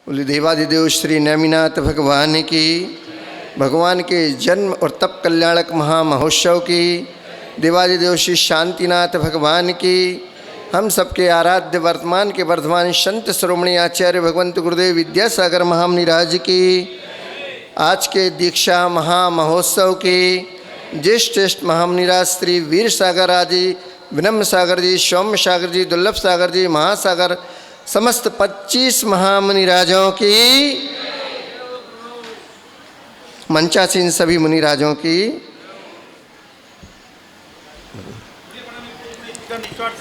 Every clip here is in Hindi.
बोले देवादिदेव श्री नेमिनाथ भगवान की, भगवान के जन्म और तप कल्याणक महामहोत्सव की, देवादिदेव श्री शांतिनाथ भगवान की, हम सबके आराध्य वर्तमान के वर्धमान संत श्रोमणी आचार्य भगवंत गुरुदेव विद्यासागर महामुनिराज की, आज के दीक्षा महामहोत्सव की ज्येष्ठ महामुनिराज श्री वीर सागर आदि, विनम्र सागर जी, सौम्य सागर जी, दुर्लभ सागर जी, महासागर, समस्त 25 महामुनिराजों की, मंचासीन सभी मुनिराजों की,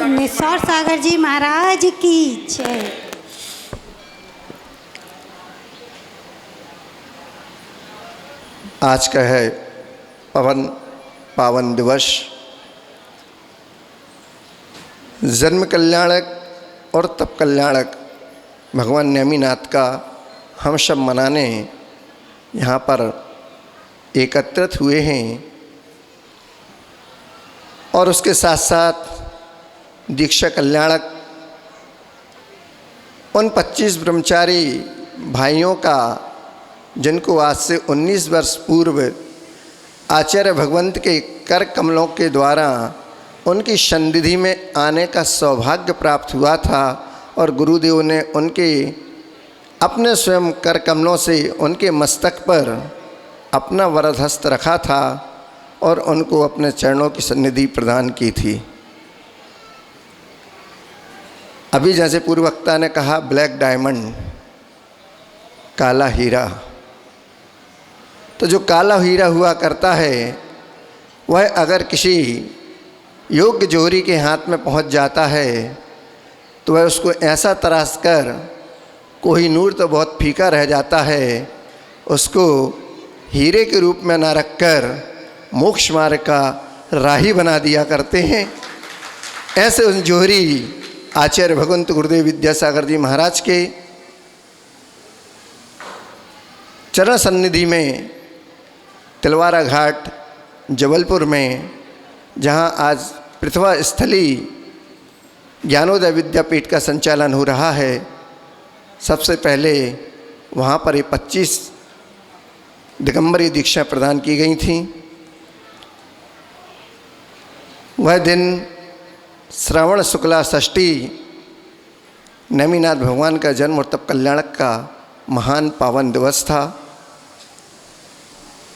निस्वार सागर जी महाराज की जय। आज का है पावन दिवस। जन्म कल्याणक और तप कल्याणक भगवान नेमिनाथ का हम सब मनाने यहाँ पर एकत्रित हुए हैं और उसके साथ साथ दीक्षा कल्याणक उन 25 ब्रह्मचारी भाइयों का, जिनको आज से 19 वर्ष पूर्व आचार्य भगवंत के कर कमलों के द्वारा उनकी सन्निधि में आने का सौभाग्य प्राप्त हुआ था और गुरुदेव ने उनके अपने स्वयं कर कमलों से उनके मस्तक पर अपना वरद हस्त रखा था और उनको अपने चरणों की सन्निधि प्रदान की थी। अभी जैसे पूर्व वक्ता ने कहा, ब्लैक डायमंड, काला हीरा, तो जो काला हीरा हुआ करता है वह अगर किसी योग्य जोहरी के हाथ में पहुंच जाता है तो वह उसको ऐसा तराश कर, कोहिनूर तो बहुत फीका रह जाता है, उसको हीरे के रूप में ना रखकर मोक्ष मार्ग का राही बना दिया करते हैं। ऐसे उन जोहरी आचार्य भगवंत गुरुदेव विद्यासागर जी महाराज के चरण सन्निधि में तिलवारा घाट जबलपुर में, जहां आज पृथ्वा स्थली ज्ञानोदय विद्यापीठ का संचालन हो रहा है, सबसे पहले वहां पर ये 25 दिगंबरी दीक्षा प्रदान की गई थी। वह दिन श्रावण शुक्ला षष्ठी नेमिनाथ भगवान का जन्म और तप कल्याणक का महान पावन दिवस था।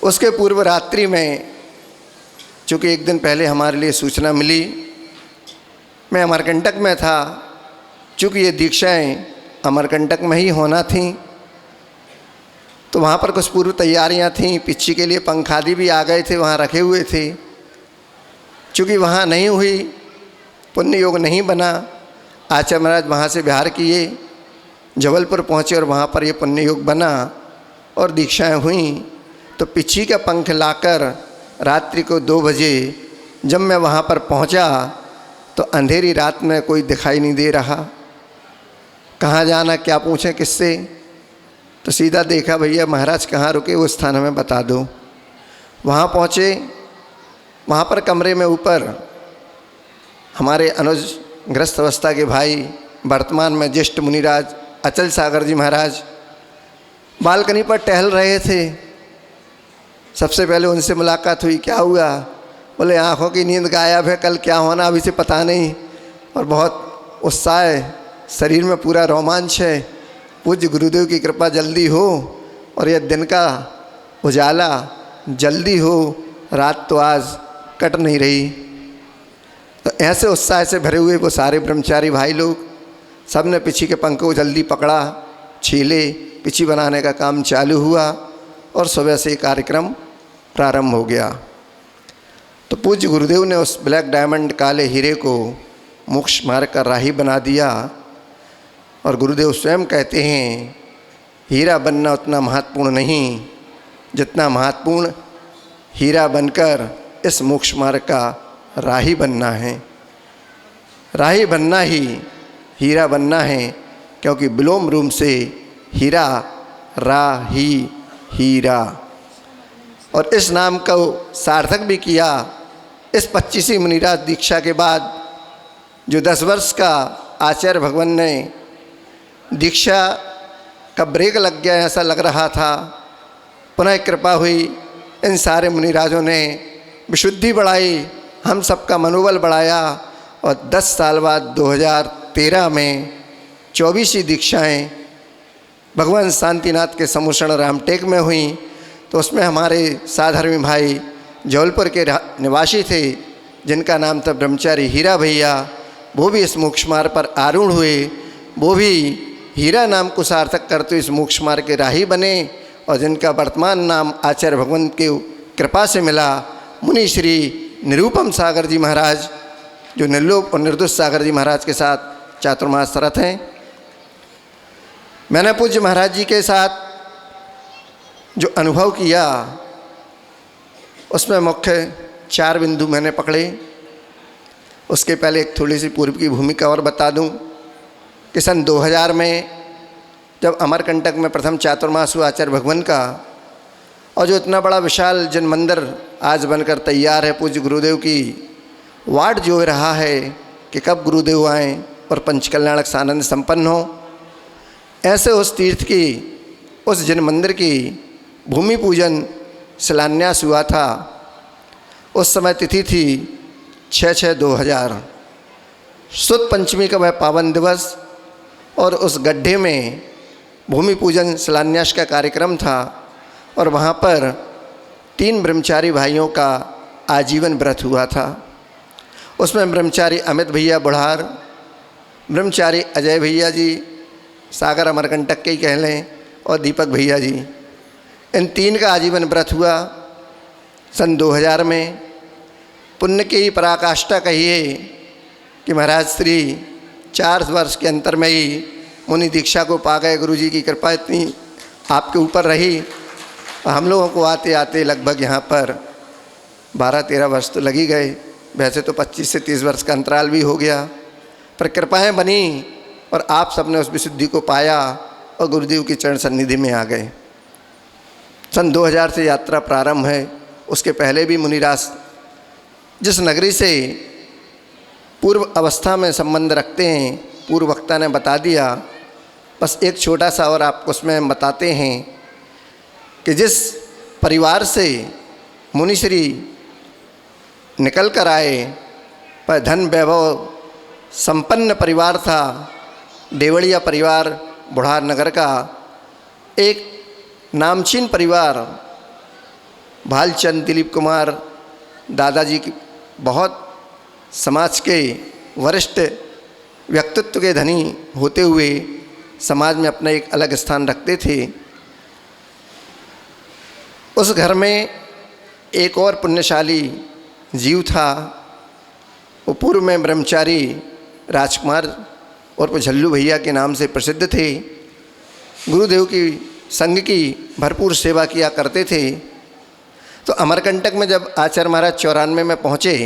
उसके पूर्व रात्रि में, चूँकि एक दिन पहले हमारे लिए सूचना मिली, मैं अमरकंटक में था, चूँकि ये दीक्षाएं अमरकंटक में ही होना थीं, तो वहाँ पर कुछ पूर्व तैयारियाँ थीं। पिच्ची के लिए पंखादी भी आ गए थे, वहाँ रखे हुए थे। चूँकि वहाँ नहीं हुई, पुण्य योग नहीं बना, आचार्य महाराज वहाँ से बिहार किए, जबलपुर पहुँचे और वहाँ पर ये पुण्य योग बना और दीक्षाएं हुई। तो पिच्ची का पंख लाकर रात्रि को 2 बजे जब मैं वहाँ पर पहुँचा तो अंधेरी रात में कोई दिखाई नहीं दे रहा। कहाँ जाना, क्या पूछें किससे, तो सीधा देखा, भैया महाराज कहाँ रुके, वो स्थान हमें बता दो। वहाँ पहुँचे, वहाँ पर कमरे में ऊपर हमारे अनुज ग्रस्त अवस्था के भाई, वर्तमान में ज्येष्ठ मुनिराज अचल सागर जी महाराज बालकनी पर टहल रहे थे। सबसे पहले उनसे मुलाकात हुई। क्या हुआ? बोले आँखों की नींद गायब है, कल क्या होना अभी से पता नहीं, और बहुत उत्साह है, शरीर में पूरा रोमांच है। पूज्य गुरुदेव की कृपा जल्दी हो और यह दिन का उजाला जल्दी हो, रात तो आज कट नहीं रही। तो ऐसे उत्साह से भरे हुए वो सारे ब्रह्मचारी भाई लोग, सब ने पिछी के पंख को जल्दी पकड़ा, छीले, पिछी बनाने का काम चालू हुआ और सुबह से कार्यक्रम प्रारंभ हो गया। तो पूज्य गुरुदेव ने उस ब्लैक डायमंड, काले हीरे को मोक्ष मार्ग का राही बना दिया। और गुरुदेव स्वयं कहते हैं, हीरा बनना उतना महत्वपूर्ण नहीं जितना महत्वपूर्ण हीरा बनकर इस मोक्ष मार्ग का राही बनना है। राही बनना ही हीरा बनना है, क्योंकि विलोम रूम से हीरा, राही, हीरा, और इस नाम को सार्थक भी किया। इस 25वीं मुनिराज दीक्षा के बाद जो 10 वर्ष का आचार्य भगवान ने दीक्षा कब ब्रेक लग गया ऐसा लग रहा था। पुनः कृपा हुई, इन सारे मुनिराजों ने विशुद्धि बढ़ाई, हम सबका मनोबल बढ़ाया और 10 साल बाद 2013 में 24वीं दीक्षाएँ भगवान शांतिनाथ के समुषण रामटेक में हुई। तो उसमें हमारे साधर्मी भाई जबलपुर के निवासी थे जिनका नाम था ब्रह्मचारी हीरा भैया, वो भी इस मोक्ष मार्ग पर आरूढ़ हुए। वो भी हीरा नाम को सार्थक करते इस मोक्ष मार्ग के राही बने और जिनका वर्तमान नाम आचार्य भगवंत की कृपा से मिला, मुनि श्री निरूपम सागर जी महाराज, जो निर्लोप और निर्दोष सागर जी महाराज के साथ चातुर्मास रत हैं। मैंने पूज्य महाराज जी के साथ जो अनुभव किया उसमें मुख्य 4 बिंदु मैंने पकड़े। उसके पहले एक थोड़ी सी पूर्व की भूमिका और बता दूं कि सन 2000 में जब अमरकंटक में प्रथम चातुर्मास हुआ आचार्य भगवान का, और जो इतना बड़ा विशाल जन मंदिर आज बनकर तैयार है, पूज्य गुरुदेव की वाट जो रहा है कि कब गुरुदेव आएँ और पंचकल्याणक सानंद संपन्न हो। ऐसे उस तीर्थ की, उस जन मंदिर की भूमि पूजन शिलान्यास हुआ था। उस समय तिथि थी 6/6/2000, सुद पंचमी का वह पावन दिवस, और उस गड्ढे में भूमि पूजन शिलान्यास का कार्यक्रम था। और वहाँ पर 3 ब्रह्मचारी भाइयों का आजीवन व्रत हुआ था। उसमें ब्रह्मचारी अमित भैया बुढ़ार, ब्रह्मचारी अजय भैया जी सागर अमरकंटक के ही कह लें, और दीपक भैया जी, इन 3 का आजीवन व्रत हुआ सन 2000 में। पुण्य की पराकाष्ठा कहिए कि महाराज श्री 4 वर्ष के अंतर में ही मुनि दीक्षा को पा गए। गुरु जी की कृपा इतनी आपके ऊपर रही। हम लोगों को आते आते लगभग यहाँ पर 12-13 वर्ष तो लगी गए, वैसे तो 25 से 30 वर्ष का अंतराल भी हो गया, पर कृपाएँ बनी और आप सबने उस विशुद्धि को पाया और गुरुदेव की चरण सन्निधि में आ गए। सन 2000 से यात्रा प्रारंभ है। उसके पहले भी मुनिराज जिस नगरी से पूर्व अवस्था में संबंध रखते हैं, पूर्व वक्ता ने बता दिया। बस एक छोटा सा और आपको उसमें बताते हैं कि जिस परिवार से मुनिश्री निकल कर आए, पर धन वैभव संपन्न परिवार था, देवड़िया परिवार बुढ़ार नगर का एक नामचीन परिवार। भालचंद दिलीप कुमार दादाजी की बहुत समाज के वरिष्ठ व्यक्तित्व के धनी होते हुए समाज में अपना एक अलग स्थान रखते थे। उस घर में एक और पुण्यशाली जीव था। वो पूर्व में ब्रह्मचारी राजकुमार और झल्लू भैया के नाम से प्रसिद्ध थे। गुरुदेव की संघ की भरपूर सेवा किया करते थे। तो अमरकंटक में जब आचार्य महाराज 94 में पहुँचे,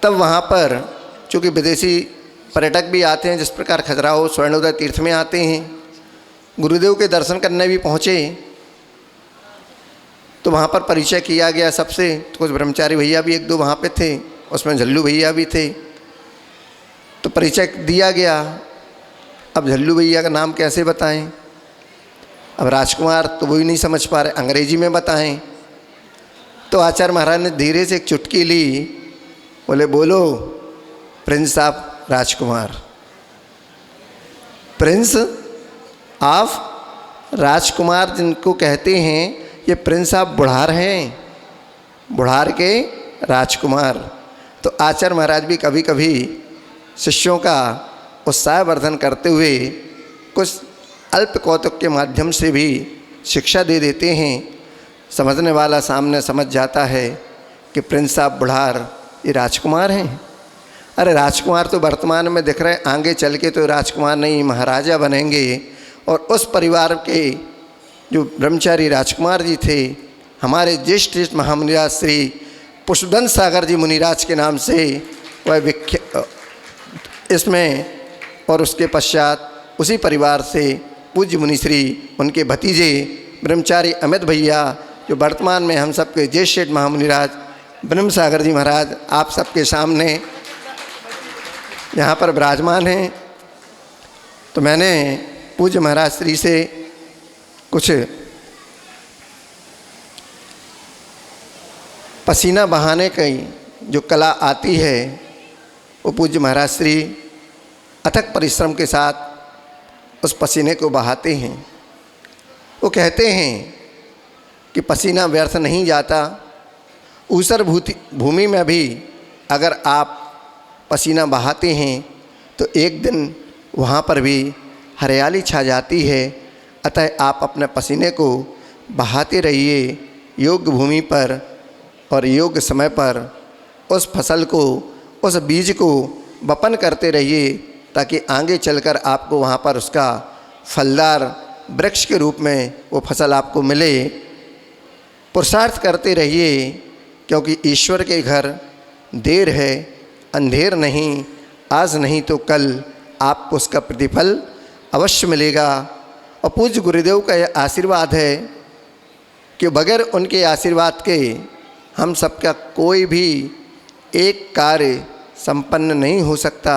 तब वहाँ पर चूँकि विदेशी पर्यटक भी आते हैं, जिस प्रकार खजुराहो स्वर्णोदय तीर्थ में आते हैं, गुरुदेव के दर्शन करने भी पहुँचे। तो वहाँ पर परिचय किया गया सबसे। तो कुछ ब्रह्मचारी भैया भी 1-2 वहाँ पे थे, उसमें झल्लू भैया भी थे। तो परिचय दिया गया। अब झल्लू भैया का नाम कैसे बताएं? अब राजकुमार तो वही नहीं समझ पा रहे, अंग्रेजी में बताएं। तो आचार्य महाराज ने धीरे से एक चुटकी ली, बोले बोलो prince of Rajkumar, prince of Rajkumar जिनको कहते हैं, ये प्रिंस ऑफ बुढ़ार हैं, बुढ़ार के राजकुमार। तो आचार्य महाराज भी कभी कभी शिष्यों का उत्साहवर्धन करते हुए कुछ अल्प कौतुक के माध्यम से भी शिक्षा दे देते हैं। समझने वाला सामने समझ जाता है कि प्रिंस ऑफ बुढ़ार ये राजकुमार हैं। अरे राजकुमार तो वर्तमान में दिख रहे, आगे चल के तो राजकुमार नहीं महाराजा बनेंगे। और उस परिवार के जो ब्रह्मचारी राजकुमार जी थे, हमारे ज्येष्ठ महामुनिराज श्री पुष्पदंत सागर जी मुनिराज के नाम से वह विख्यात इसमें, और उसके पश्चात उसी परिवार से पूज्य मुनिश्री उनके भतीजे ब्रह्मचारी अमित भैया, जो वर्तमान में हम सबके ज्येष्ठ महामुनिराज ब्रह्म सागर जी महाराज आप सबके सामने यहाँ पर विराजमान हैं। तो मैंने पूज्य महाराज श्री से कुछ पसीना बहाने की जो कला आती है वो पूज्य महाराज श्री अथक परिश्रम के साथ उस पसीने को बहाते हैं। वो कहते हैं कि पसीना व्यर्थ नहीं जाता। ऊसर भूमि में भी अगर आप पसीना बहाते हैं तो एक दिन वहाँ पर भी हरियाली छा जाती है। अतः आप अपने पसीने को बहाते रहिए योग्य भूमि पर और योग्य समय पर उस फसल को, उस बीज को वपन करते रहिए ताकि आगे चलकर आपको वहाँ पर उसका फलदार वृक्ष के रूप में वो फसल आपको मिले। पुरुषार्थ करते रहिए क्योंकि ईश्वर के घर देर है अंधेर नहीं, आज नहीं तो कल आपको उसका प्रतिफल अवश्य मिलेगा। और पूज्य गुरुदेव का यह आशीर्वाद है कि बगैर उनके आशीर्वाद के हम सबका कोई भी एक कार्य संपन्न नहीं हो सकता।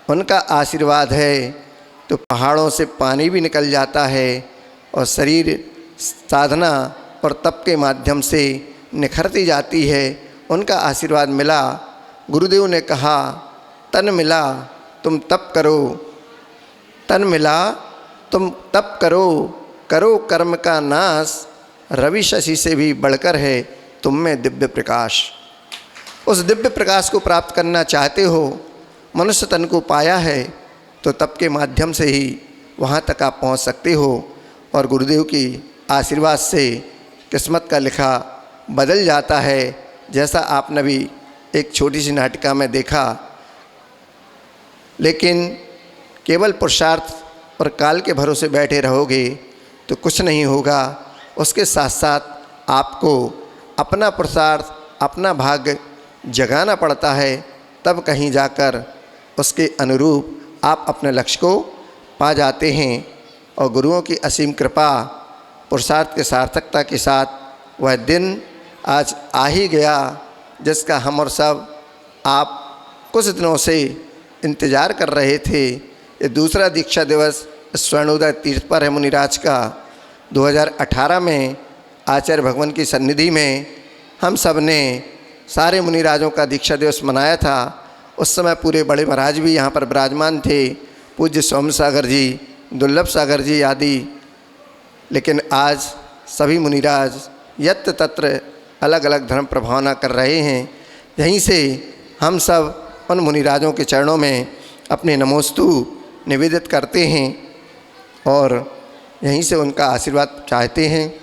उनका आशीर्वाद है तो पहाड़ों से पानी भी निकल जाता है और शरीर साधना और तप के माध्यम से निखरती जाती है। उनका आशीर्वाद मिला। गुरुदेव ने कहा तन मिला तुम तप करो, तन मिला तुम तप करो, करो कर्म का नाश, रवि शशि से भी बढ़कर है तुम में दिव्य प्रकाश। उस दिव्य प्रकाश को प्राप्त करना चाहते हो, मनुष्य तन को पाया है तो तप के माध्यम से ही वहाँ तक आप पहुँच सकते हो। और गुरुदेव की आशीर्वाद से किस्मत का लिखा बदल जाता है। जैसा आपने भी एक छोटी सी नाटिका में देखा। लेकिन केवल पुरुषार्थ और काल के भरोसे बैठे रहोगे तो कुछ नहीं होगा। उसके साथ साथ आपको अपना पुरुषार्थ, अपना भाग्य जगाना पड़ता है, तब कहीं जाकर उसके अनुरूप आप अपने लक्ष्य को पा जाते हैं। और गुरुओं की असीम कृपा, पुरुषार्थ के सार्थकता के साथ वह दिन आज आ ही गया जिसका हम और सब आप कुछ दिनों से इंतज़ार कर रहे थे। ये दूसरा दीक्षा दिवस स्वर्णोदय तीर्थ पर है मुनिराज का। 2018 में आचार्य भगवान की सन्निधि में हम सब ने सारे मुनिराजों का दीक्षा दिवस मनाया था। उस समय पूरे बड़े महाराज भी यहाँ पर विराजमान थे, पूज्य सोम सागर जी, दुर्लभ सागर जी आदि। लेकिन आज सभी मुनिराज यत्र तत्र अलग अलग धर्म प्रभावना कर रहे हैं। यहीं से हम सब उन मुनिराजों के चरणों में अपने नमोस्तु निवेदित करते हैं और यहीं से उनका आशीर्वाद चाहते हैं।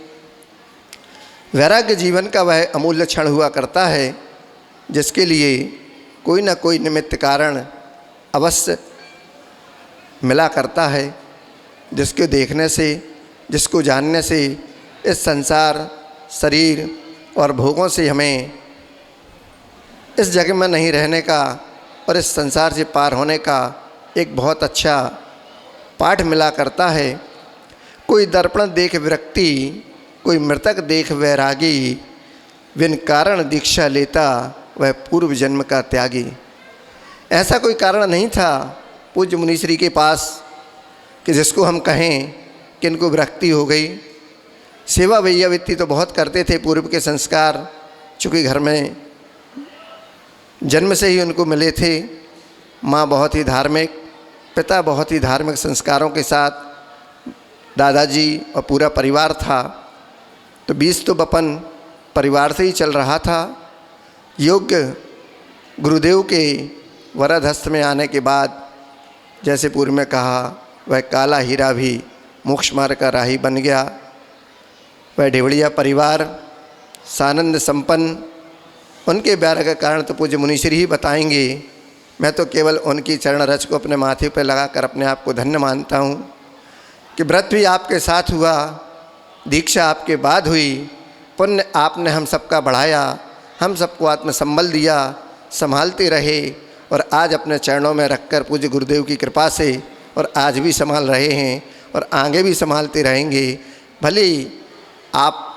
वैराग्य जीवन का वह अमूल्य क्षण हुआ करता है जिसके लिए कोई ना कोई निमित्त कारण अवश्य मिला करता है, जिसके देखने से, जिसको जानने से इस संसार, शरीर और भोगों से हमें इस जगह में नहीं रहने का और इस संसार से पार होने का एक बहुत अच्छा पाठ मिला करता है। कोई दर्पण देख विरक्ति, कोई मृतक देख वैरागी, बिन कारण दीक्षा लेता वह पूर्व जन्म का त्यागी। ऐसा कोई कारण नहीं था पूज्य मुनिश्री के पास कि जिसको हम कहें कि इनको विरक्ति हो गई। सेवा वैयावृत्ति तो बहुत करते थे, पूर्व के संस्कार चूँकि घर में जन्म से ही उनको मिले थे। माँ बहुत ही धार्मिक, पिता बहुत ही धार्मिक संस्कारों के साथ, दादाजी और पूरा परिवार था। तो 20 तो वपन परिवार से ही चल रहा था। योग्य गुरुदेव के वरद हस्त में आने के बाद जैसे पूर्व में कहा, वह काला हीरा भी मोक्ष मार्ग का राही बन गया। वह ढेवड़िया परिवार सानंद संपन्न, उनके प्यार का कारण तो पूज्य मुनिश्री ही बताएंगे। मैं तो केवल उनकी चरण रज को अपने माथे पर लगाकर अपने आप को धन्य मानता हूँ कि व्रत भी आपके साथ हुआ, दीक्षा आपके बाद हुई, पुण्य आपने हम सबका बढ़ाया, हम सबको आत्मसंबल दिया, संभालते रहे और आज अपने चरणों में रखकर पूज्य गुरुदेव की कृपा से और आज भी संभाल रहे हैं और आगे भी संभालते रहेंगे। भले आप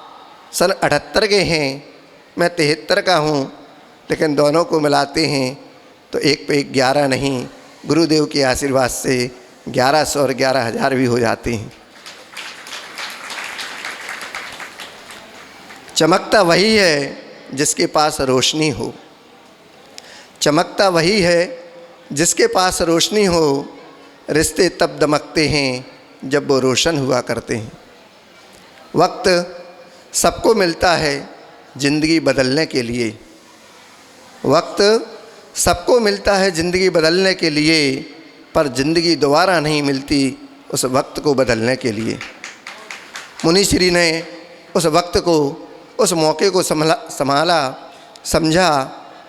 सन 78 के हैं, मैं 73 का हूँ, लेकिन दोनों को मिलाते हैं तो एक पे एक 11 नहीं, गुरुदेव के आशीर्वाद से 1100 और 11,000 भी हो जाती हैं। चमकता वही है जिसके पास रोशनी हो, चमकता वही है जिसके पास रोशनी हो। रिश्ते तब दमकते हैं जब वो रोशन हुआ करते हैं। वक्त सबको मिलता है ज़िंदगी बदलने के लिए, वक्त सबको मिलता है ज़िंदगी बदलने के लिए, पर ज़िंदगी दोबारा नहीं मिलती उस वक्त को बदलने के लिए। मुनीश्री ने उस वक्त को, उस मौके को संभाला, समझा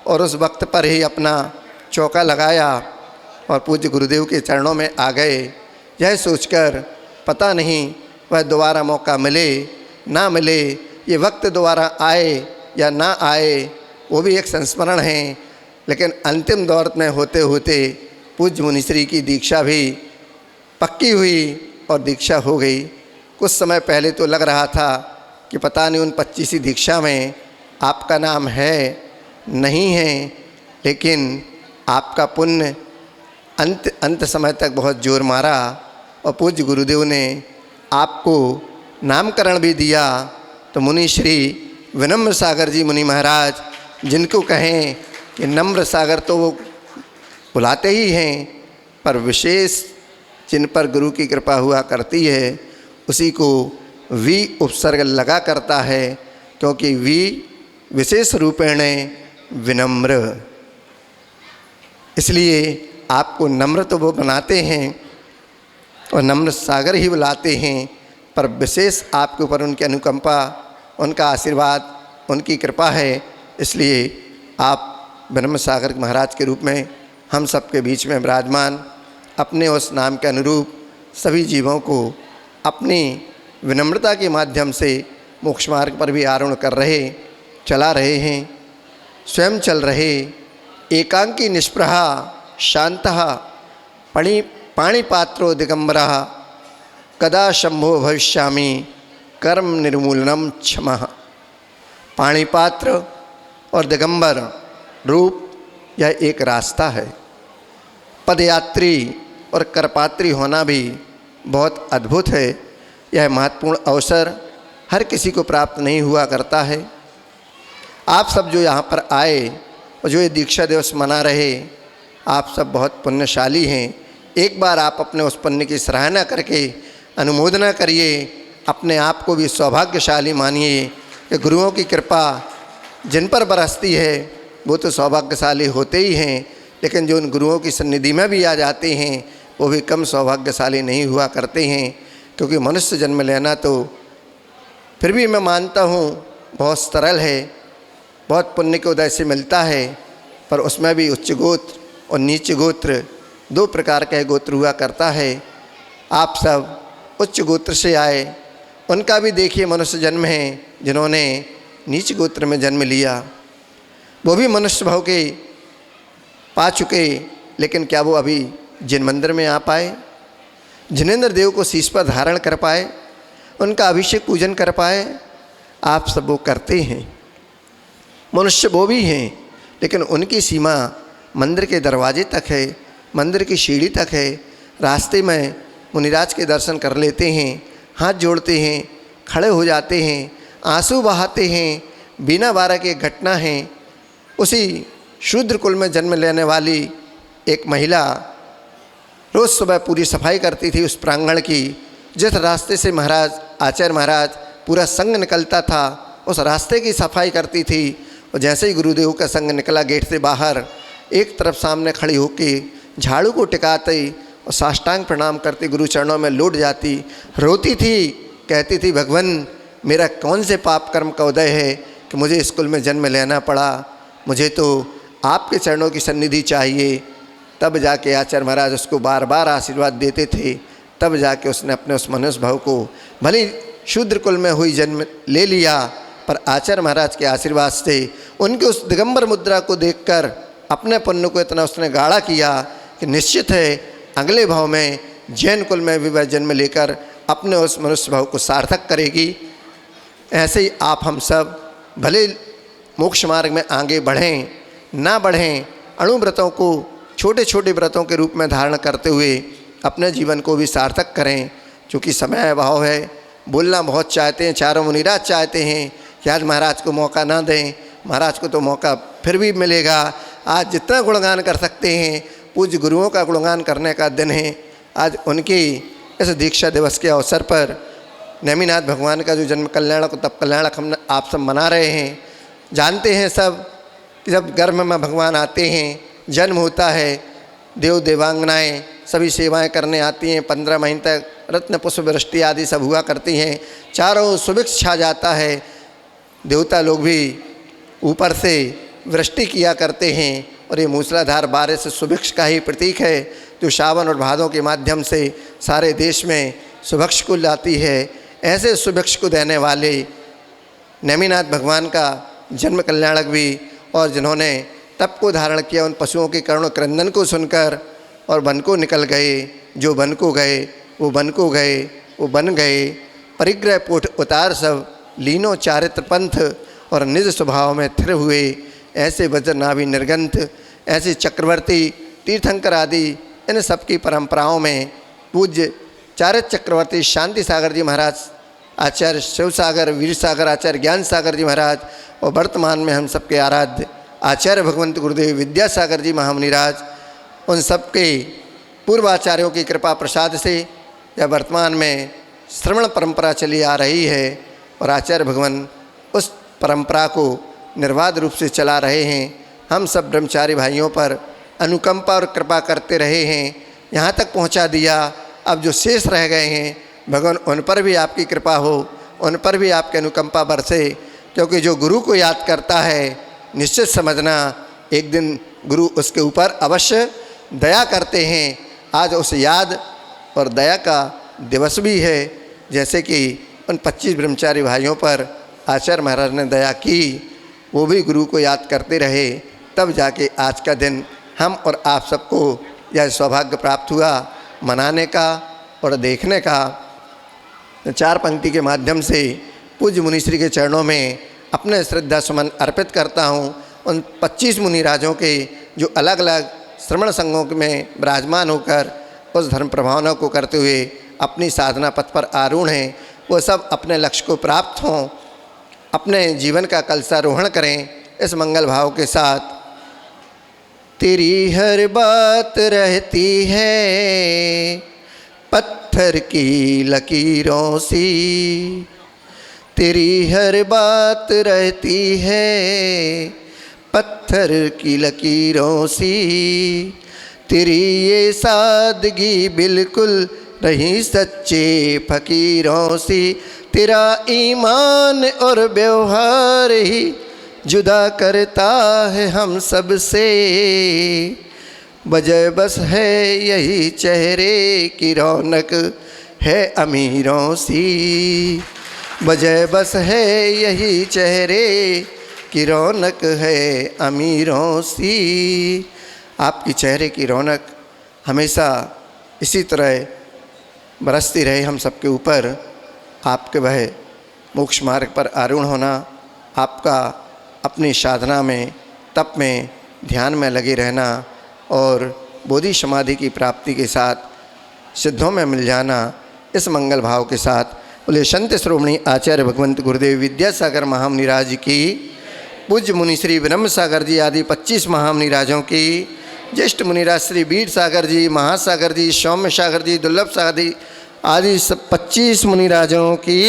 और उस वक्त पर ही अपना चौका लगाया और पूज्य गुरुदेव के चरणों में आ गए, यह सोचकर पता नहीं वह दोबारा मौका मिले ना मिले, ये वक्त दोबारा आए या ना आए, वो भी एक संस्मरण है। लेकिन अंतिम दौर में होते होते पूज्य मुनीश्री की दीक्षा भी पक्की हुई और दीक्षा हो गई। कुछ समय पहले तो लग रहा था कि पता नहीं उन 25वीं दीक्षा में आपका नाम है नहीं है, लेकिन आपका पुण्य अंत समय तक बहुत जोर मारा और पूज्य गुरुदेव ने आपको नामकरण भी दिया। तो मुनि श्री विनम्र सागर जी मुनि महाराज, जिनको कहें कि नम्र सागर तो वो बुलाते ही हैं, पर विशेष जिन पर गुरु की कृपा हुआ करती है उसी को वी उपसर्ग लगा करता है, क्योंकि वी विशेष रूपेण विनम्र, इसलिए आपको नम्र तो वो बनाते हैं और नम्र सागर ही बुलाते हैं, पर विशेष आपके ऊपर उनकी अनुकंपा, उनका आशीर्वाद, उनकी कृपा है। इसलिए आप ब्रह्म सागर महाराज के रूप में हम सबके बीच में विराजमान, अपने उस नाम के अनुरूप सभी जीवों को अपनी विनम्रता के माध्यम से मोक्ष मार्ग पर भी आरूढ़ कर रहे, चला रहे हैं, स्वयं चल रहे। एकांकी निष्प्रहा शांतः पाणिपात्रो दिगंबरः कदा शंभो भविष्यामि कर्म निर्मूलनम क्षमः। पाणिपात्र और दिगंबर रूप यह एक रास्ता है। पदयात्री और करपात्री होना भी बहुत अद्भुत है। यह महत्वपूर्ण अवसर हर किसी को प्राप्त नहीं हुआ करता है। आप सब जो यहाँ पर आए और जो ये दीक्षा दिवस मना रहे, आप सब बहुत पुण्यशाली हैं। एक बार आप अपने उस पुण्य की सराहना करके अनुमोदना करिए, अपने आप को भी सौभाग्यशाली मानिए कि गुरुओं की कृपा जिन पर बरसती है वो तो सौभाग्यशाली होते ही हैं, लेकिन जो उन गुरुओं की सन्निधि में भी आ जाते हैं वो भी कम सौभाग्यशाली नहीं हुआ करते हैं। क्योंकि मनुष्य जन्म लेना तो फिर भी मैं मानता हूँ बहुत सरल है, बहुत पुण्य के उदय से मिलता है, पर उसमें भी उच्च गोत्र और नीच गोत्र दो प्रकार का गोत्र हुआ करता है। आप सब उच्च गोत्र से आए, उनका भी देखिए मनुष्य जन्म है। जिन्होंने नीच गोत्र में जन्म लिया वो भी मनुष्य भाव के पा चुके, लेकिन क्या वो अभी जिन मंदिर में आ पाए, जिनेंद्र देव को शीश पर धारण कर पाए, उनका अभिषेक पूजन कर पाए? आप सब वो करते हैं। मनुष्य वो भी हैं, लेकिन उनकी सीमा मंदिर के दरवाजे तक है, मंदिर की सीढ़ी तक है। रास्ते में मुनिराज के दर्शन कर लेते हैं, हाथ जोड़ते हैं, खड़े हो जाते हैं, आंसू बहाते हैं। बिना बारह की घटना है। उसी शूद्र कुल में जन्म लेने वाली एक महिला रोज़ सुबह पूरी सफाई करती थी उस प्रांगण की। जिस रास्ते से महाराज आचार्य महाराज पूरा संघ निकलता था उस रास्ते की सफाई करती थी। और जैसे ही गुरुदेव का संघ निकला गेट से बाहर, एक तरफ सामने खड़ी होके झाड़ू को टिकाते और साष्टांग प्रणाम करती गुरु चरणों में लौट जाती, रोती थी, कहती थी भगवान मेरा कौन से पाप कर्म का उदय है कि मुझे स्कूल में जन्म लेना पड़ा, मुझे तो आपके चरणों की सन्निधि चाहिए। तब जाके आचार्य महाराज उसको बार बार आशीर्वाद देते थे। तब जाके उसने अपने उस मनुष्य भाव को भले शूद्र कुल में हुई जन्म ले लिया, पर आचार्य महाराज के आशीर्वाद से उनके उस दिगंबर मुद्रा को देखकर अपने पुण्य को इतना उसने गाढ़ा किया कि निश्चित है अगले भाव में जैन कुल में भी वह जन्म लेकर अपने उस मनुष्य भाव को सार्थक करेगी। ऐसे ही आप हम सब भले मोक्ष मार्ग में आगे बढ़ें ना बढ़ें, अणु व्रतों को छोटे छोटे व्रतों के रूप में धारण करते हुए अपने जीवन को भी सार्थक करें। चूँकि समय अभाव है, बोलना बहुत चाहते हैं, चारों मुनिराज चाहते हैं कि आज महाराज को मौका ना दें। महाराज को तो मौका फिर भी मिलेगा। आज जितना गुणगान कर सकते हैं, पूज्य गुरुओं का गुणगान करने का दिन है। आज उनकी इस दीक्षा दिवस के अवसर पर नेमिनाथ भगवान का जो जन्म कल्याणक तप कल्याणक हम आप सब मना रहे हैं। जानते हैं सब कि जब गर्भ में भगवान आते हैं, जन्म होता है, देव देवांगनाएँ सभी सेवाएं करने आती हैं। 15 महीने तक रत्न पुष्प वृष्टि आदि सब हुआ करती हैं। चारों सुभिक्ष छा जाता है। देवता लोग भी ऊपर से वृष्टि किया करते हैं और ये मूसलाधार बारिश सुभिक्ष का ही प्रतीक है, जो सावन और भादों के माध्यम से सारे देश में सुभिक्ष को लाती है। ऐसे सुभिक्ष को देने वाले नेमिनाथ भगवान का जन्म कल्याणक भी, और जिन्होंने तप को धारण किया, उन पशुओं के करुण क्रंदन को सुनकर और वन को निकल गए। जो वन को गए वो वन को गए, वो बन गए। परिग्रह पोठ उतार सब लीनो चारित्र पंथ, और निज स्वभाव में थिर हुए। ऐसे वज्रनाभि निर्गंथ, ऐसे चक्रवर्ती तीर्थंकर आदि, इन सब की परंपराओं में पूज्य चारित्र चक्रवर्ती शांति सागर जी महाराज, आचार्य शिव सागर, वीर सागर, आचार्य ज्ञान सागर जी महाराज, और वर्तमान में हम सबके आराध्य आचार्य भगवंत गुरुदेव विद्यासागर जी महामुनिराज, उन सबके पूर्वाचार्यों की कृपा प्रसाद से यह वर्तमान में श्रवण परंपरा चली आ रही है। और आचार्य भगवान उस परंपरा को निर्बाध रूप से चला रहे हैं। हम सब ब्रह्मचारी भाइयों पर अनुकंपा और कृपा करते रहे हैं, यहाँ तक पहुँचा दिया। अब जो शेष रह गए हैं, भगवान उन पर भी आपकी कृपा हो, उन पर भी आपकी अनुकंपा बरसे। क्योंकि जो गुरु को याद करता है, निश्चित समझना एक दिन गुरु उसके ऊपर अवश्य दया करते हैं। आज उस याद और दया का दिवस भी है। जैसे कि उन 25 ब्रह्मचारी भाइयों पर आचार्य महाराज ने दया की, वो भी गुरु को याद करते रहे, तब जाके आज का दिन हम और आप सबको यह सौभाग्य प्राप्त हुआ मनाने का और देखने का। 4 पंक्ति के माध्यम से पूज्य मुनिश्री के चरणों में अपने श्रद्धा सुमन अर्पित करता हूँ। उन 25 मुनिराजों के जो अलग अलग श्रवण संघों में विराजमान होकर उस धर्म प्रभावना को करते हुए अपनी साधना पथ पर आरूढ़ हैं, वो सब अपने लक्ष्य को प्राप्त हों, अपने जीवन का कलशारोहण करें इस मंगल भाव के साथ। तेरी हर बात रहती है पत्थर की लकीरों सी, तेरी हर बात रहती है पत्थर की लकीरों सी, तेरी ये सादगी बिल्कुल रही सच्चे फकीरों सी, तेरा ईमान और व्यवहार ही जुदा करता है हम सब से, वजह बस है यही चेहरे की रौनक है अमीरों सी, वजह बस है यही चेहरे की रौनक है अमीरों सी। आपकी चेहरे की रौनक हमेशा इसी तरह बरसती रहे हम सबके ऊपर। आपके वह मोक्ष मार्ग पर आरूढ़ होना, आपका अपनी साधना में, तप में, ध्यान में लगे रहना और बोधि समाधि की प्राप्ति के साथ सिद्धों में मिल जाना, इस मंगल भाव के साथ बोले संत श्रोमणी आचार्य भगवंत गुरुदेव विद्यासागर महामुनिराज की, पूज्य मुनिश्री ब्रह्म सागर जी आदि 25 महामुनिराजों की, ज्येष्ठ मुनिराज श्री वीर सागर जी, महासागर जी, सौम्य सागर जी, दुर्लभ सागर जी आदि सब 25 मुनिराजों की